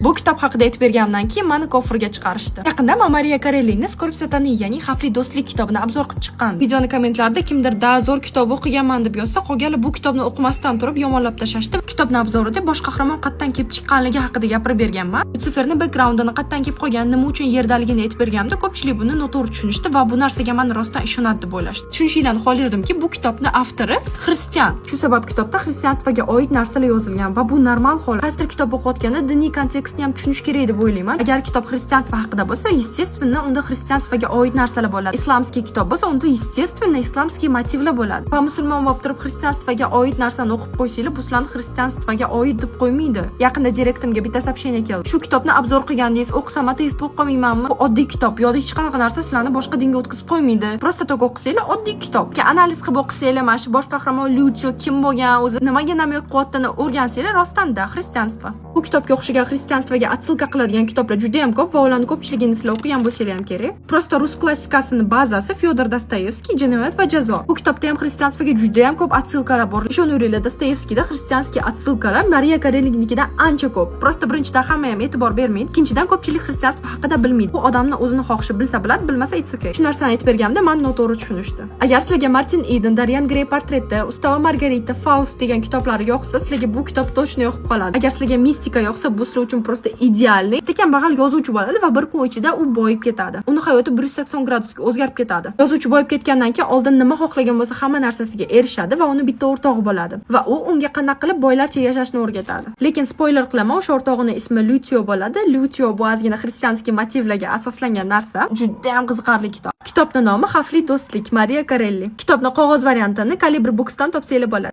Bu kitob haqida aytib berganimdan keyin meni kofirga chiqarishdi. Yaqinda Mariya Karellini Skorb Satani, ya'ni Xavfli do'stlik kitobini obzor qilib chiqqan. Videoni kommentlarda kimdir "Da zo'r kitob o'qiganman" deb yozsa, qolganlar bu kitobni o'qimasdan turib yomonlab tashlashdi. Kitobni obzorida bosh qahramon qatdan kelib chiqqanligi haqida gapirib berganman. Lutsiferning backgroundini qatdan kelib qolgan, nima uchun yerdaligini aytib berganimda ko'pchilik buni noto'g'ri tushunishdi va bu narsaga men rostdan ishonadi deb o'ylashdi. Tushunishinglarni xohlardimki, bu kitobni avtori xristian. Shu sabab kitobda xristianstvaga oid narsalar yozilgan va bu normal holat. Qaysidir kitob o'qiyotganda diniy kontekstni ham tushunish kerak deb o'ylayman. Agar kitob xristianstva haqida bo'lsa, естественно, unda xristianstvaga oid narsalar bo'ladi. Islamskiy kitob bo'lsa, unda естественно, islamskiy motivlar bo'ladi. Va musulmon bo'lib turib xristianstvaga oid narsani o'qib qo'ysanglar, bu sizlarni xristianstvaga oid deb qo'ymaydi. Yaqinda direktimga bitta сообщение keldi. Shu kitobni obzor qilgandingiz, o'qisam ateist bo'lib qolmaymanmi? Bu oddiy kitob, yo'da hech qanaqa narsa sizlarni boshqa dinga o'tkazib qo'ymaydi. Просто tok o'qisanglar, oddiy kitob. Analiz qilib o'qisanglar, mana shu bosh qahramon Lyutio kim bo'lgan, o'zi nimaga namiyat qilyaptini o'rgansanglar, rostdan-da xristianstva. Bu kitobga o'xshagan xristianstvaga atsilka qiladigan kitoblar juda ham ko'p va ularni ko'pchiligini sizlar o'qigan bo'lsanglar ham kerak. Prosta rus klassikasining bazasi Fyodor Dostoyevskiy, Jinoyat va jazo. Bu kitobda ham xristianstvaga juda ham ko'p atsilkalar bor. Ishonaveringlar, Dostoyevskiyda xristianskiy atsilkalar Mariya Karellinikidan ancha ko'p. Prosta birinchidan hamma ham e'tibor bermaydi. Ikkinchidan ko'pchilik xristianstva haqida bilmaydi. Bu odamning o'zini xohishi, bilsa biladi, bilmasa it's okay. Shu narsani aytib berganimda men noto'g'ri tushunishdi. Agar sizlarga Martin Eden, Dorian Gray portreti, Usta va Margarita, Faust degan kitoblari yoqsa, sizlarga bu kitob точно yoqib qoladi. Agar sizlarga mistika yoqsa, bu sizlar uchun prosta idealniy. Tekanbag'al yozuvchi bo'ladi va bir kun ichida u boyib ketadi. Uni hayoti 180 gradusga o'zgarib ketadi. Yozuvchi boyib ketgandan keyin oldin nima xohlagan bo'lsa, hamma narsasiga erishadi va uni bitta o'rtog'i bo'ladi. Va u unga qanday qilib boylarcha yashashni o'rgatadi. Lekin spoiler qilaman, o'sha o'rtog'ining ismi Lyutio bo'ladi. Lyutio bu ozgina xristianskiy motivlarga asoslangan narsa. Juda ham qiziqarli kitob. Kitobning nomi Xavfli do'stlik, Mariya Karelli. Kitobning qog'oz variantini Kalibr Books'dan topsanglar bo'ladi.